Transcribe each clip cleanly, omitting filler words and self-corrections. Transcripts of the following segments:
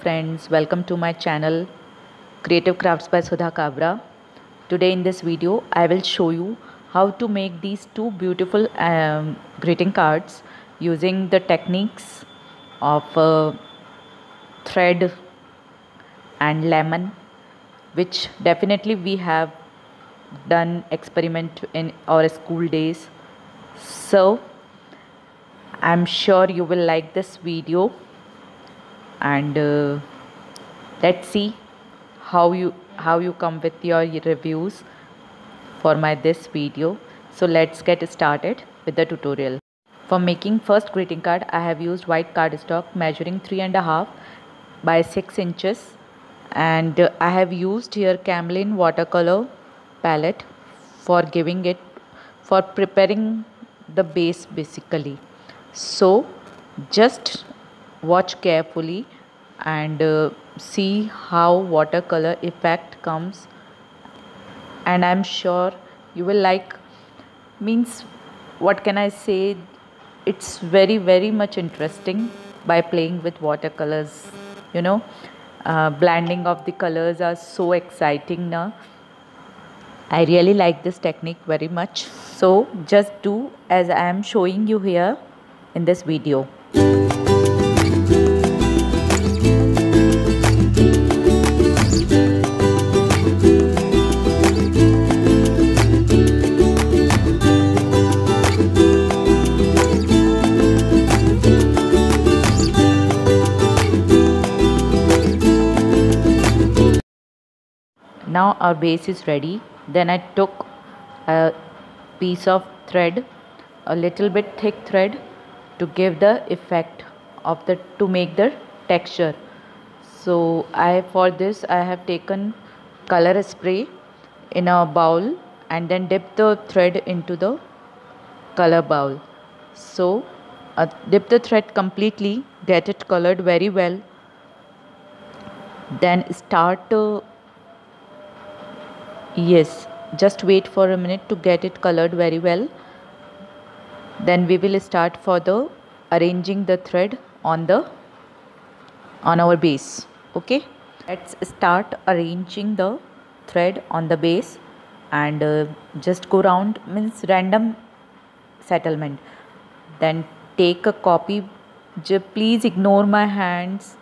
friends, welcome to my channel Creative Crafts by Sudha Kabra. Today in this video I will show you how to make these two beautiful greeting cards using the techniques of thread and lemon, which definitely we have done experiment in our school days. So I'm sure you will like this video, and let's see how you come with your reviews for my this video. So let's get started with the tutorial. For making first greeting card, I have used white cardstock measuring 3.5 by 6 inches, and I have used here Camlin watercolor palette for preparing the base basically. So just watch carefully and see how watercolor effect comes, and I'm sure you will like. Means, what can I say, it's very much interesting by playing with watercolors, blending of the colors are so exciting now. I really like this technique very much. So just do as I am showing you here in this video. Now our base is ready. Then I took a piece of thread, a little bit thick thread, to give the effect of to make the texture. So for this I have taken color spray in a bowl and then dip the thread into the color bowl. So dip the thread completely, get it colored very well, then start yes, just wait for a minute to get it colored very well. Then we will start for the arranging the thread on our base. Okay, let's start arranging the thread on the base, and just go round, means random settlement. Then take a copy. Please ignore my hands,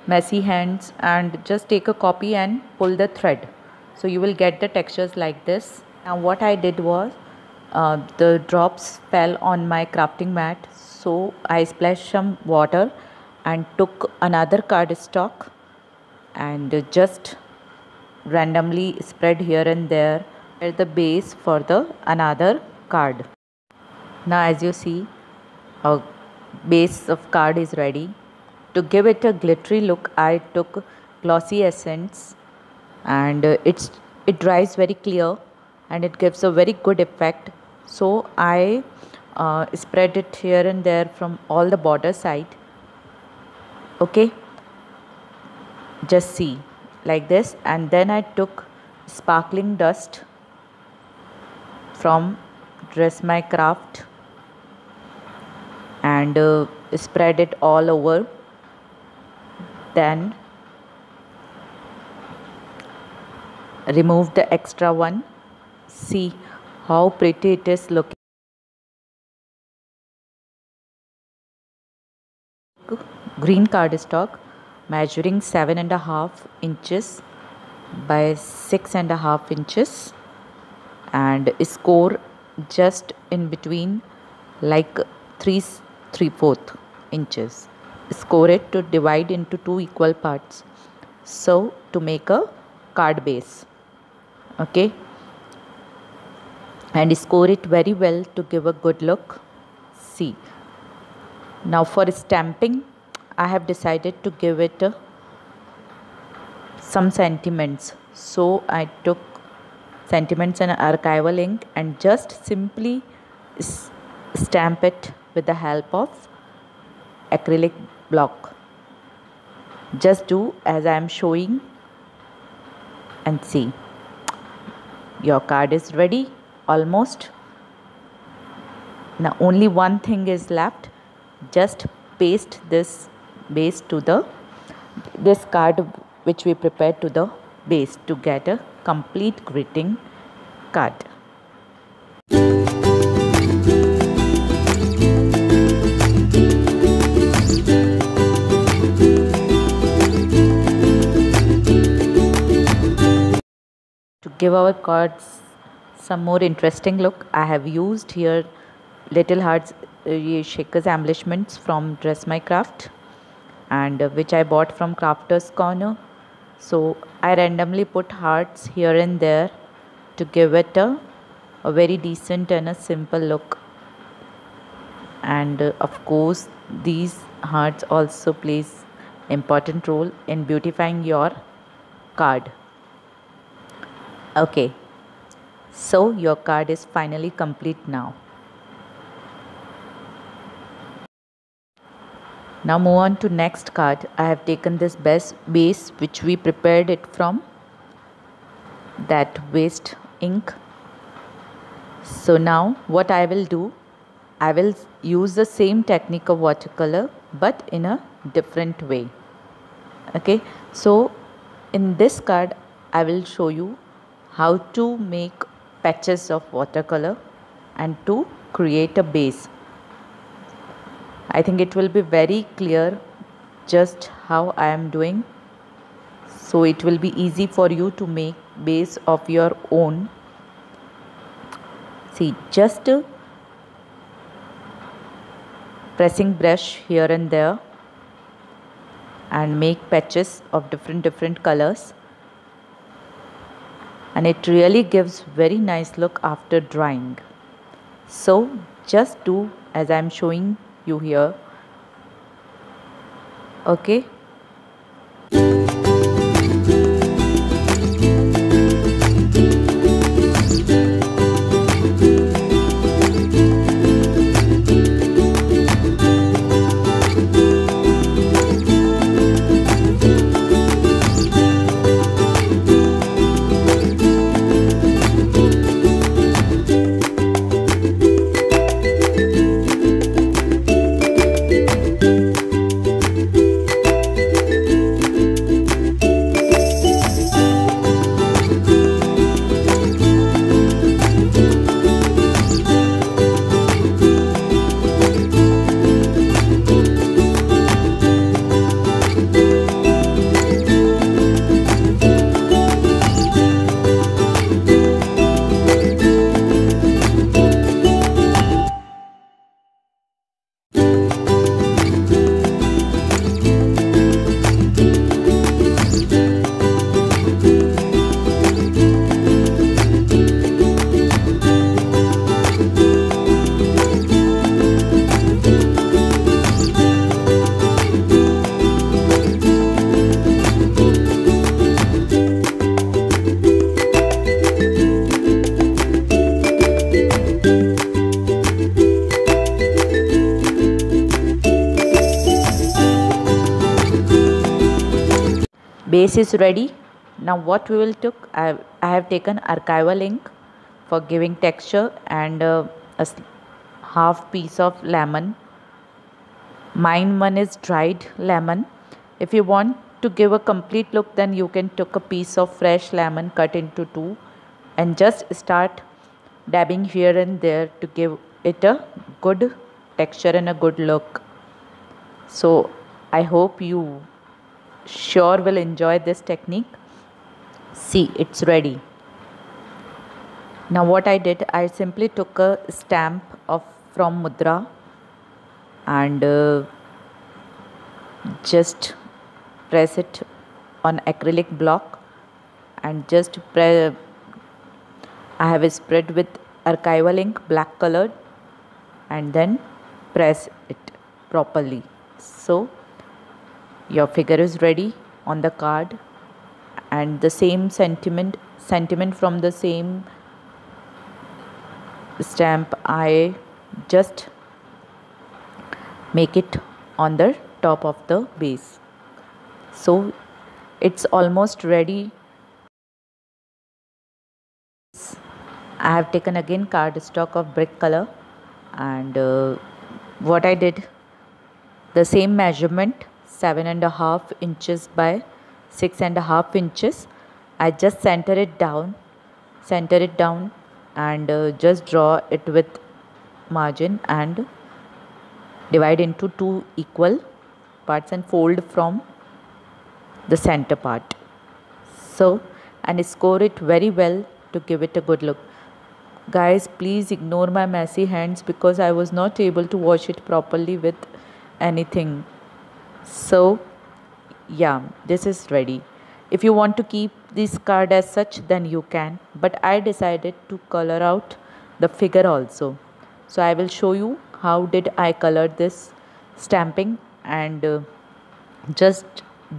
messy hands, and just take a copy and pull the thread. So you will get the textures like this. Now what I did was, the drops fell on my crafting mat, so I splashed some water and took another cardstock and just randomly spread here and there at the base for the another card. Now as you see, our base of card is ready. To give it a glittery look, I took glossy essence, and it dries very clear and it gives a very good effect. So I spread it here and there from all the border side. Okay, just see like this. And then I took sparkling dust from Dress My Craft and spread it all over. Then remove the extra one. See how pretty it is looking. Green cardstock measuring 7.5 inches by 6.5 inches, and score just in between, like 3/4 inches. Score it to divide into 2 equal parts, so to make a card base. Okay, and score it very well to give a good look. See, now for stamping I have decided to give it some sentiments. So I took sentiments and archival ink and just simply stamp it with the help of acrylic block. Just do as I am showing and see. Your card is ready almost. Now only one thing is left. Just paste this base to the this card which we prepared to the base to get a complete greeting card. To give our cards some more interesting look, I have used here little hearts shakers embellishments from Dress My Craft, and which I bought from Crafters Corner. So I randomly put hearts here and there to give it a very decent and a simple look. And of course these hearts also plays important role in beautifying your card. Okay, so your card is finally complete now. Now move on to next card. I have taken this base which we prepared it from that waste ink. So now what I will do, I will use the same technique of watercolor but in a different way. Okay, so in this card I will show you how to make patches of watercolor and to create a base. I think it will be very clear just how I am doing, so it will be easy for you to make base of your own. See, just pressing brush here and there and make patches of different colors, and it really gives very nice look after drying. So just do as I am showing you here. Okay. Base is ready. Now what we will took, I have taken archival ink for giving texture and half piece of lemon. Mine one is dried lemon. If you want to give a complete look, then you can take a piece of fresh lemon cut into two and just start dabbing here and there to give it a good texture and a good look. So I hope you sure will enjoy this technique. See, it's ready. Now what I did, I simply took a stamp from Mudra and just press it on acrylic block and just I have spread with archival ink black colored and then press it properly. So your figure is ready on the card, and the same sentiment from the same stamp I just make it on the top of the base. So it's almost ready. I have taken again cardstock of brick color, and what I did, the same measurement, 7.5 inches by 6.5 inches. I just center it down and just draw it with margin and divide into 2 equal parts and fold from the center part. So, and score it very well to give it a good look. Guys, please ignore my messy hands because I was not able to wash it properly with anything. So yeah, this is ready. If you want to keep this card as such, then you can, but I decided to color out the figure also. So I will show you how did I color this stamping, and just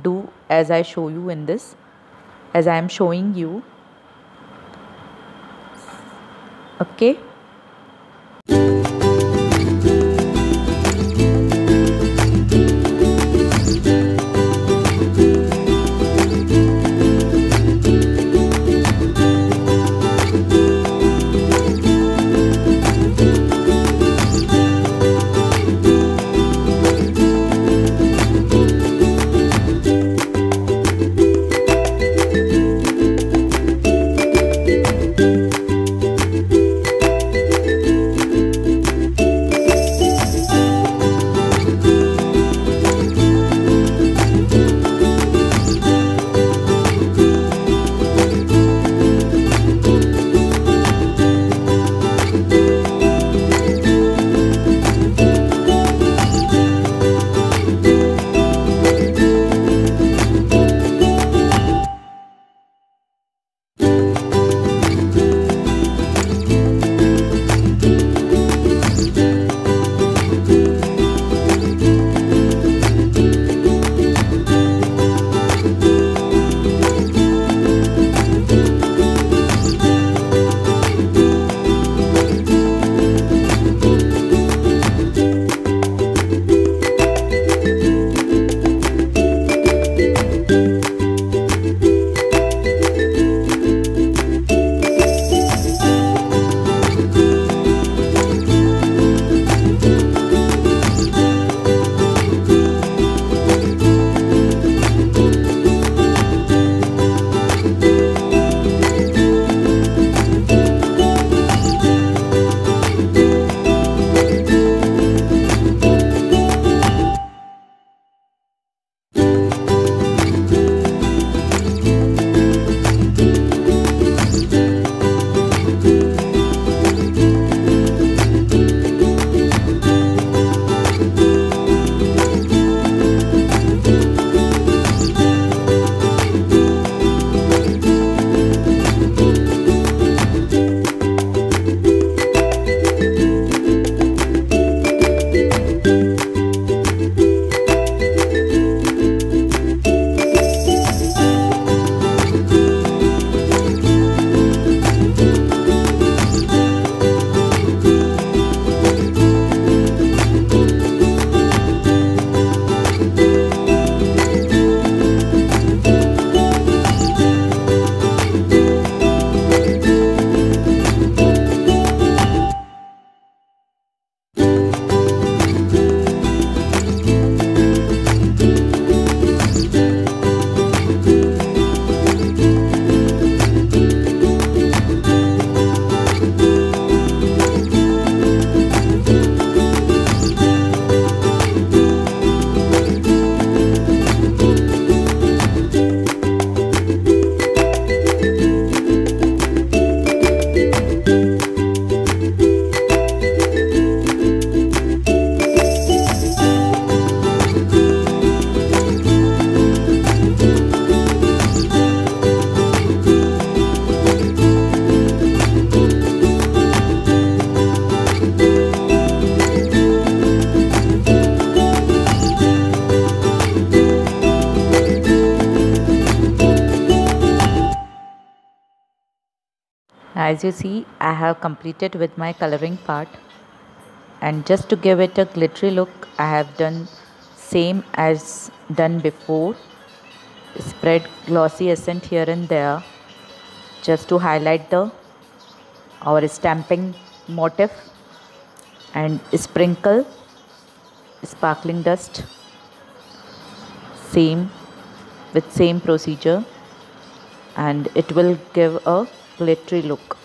do as I show you in this, as I am showing you. Okay. As you see, I have completed with my coloring part, and just to give it a glittery look, I have done same as done before. Spread glossy accent here and there just to highlight the our stamping motif, and sprinkle sparkling dust same with same procedure, and it will give a glittery look.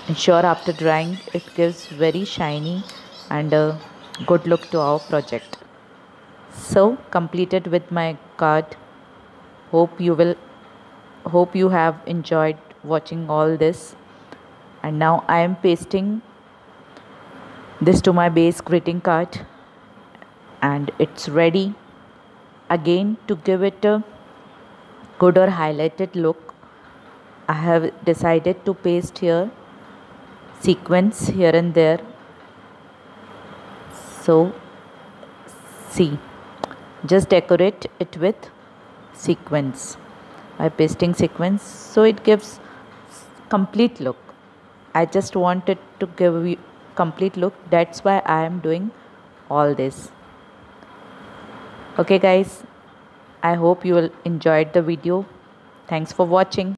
Ensure after drying it gives very shiny and a good look to our project. So completed with my card. Hope you have enjoyed watching all this. And now I am pasting this to my base greeting card, and it's ready. Again, to give it a good or highlighted look, I have decided to paste here sequins here and there. So see, just decorate it with sequins by pasting sequins, so it gives complete look. I just wanted to give you complete look, that's why I am doing all this. Okay guys, I hope you will enjoyed the video. Thanks for watching.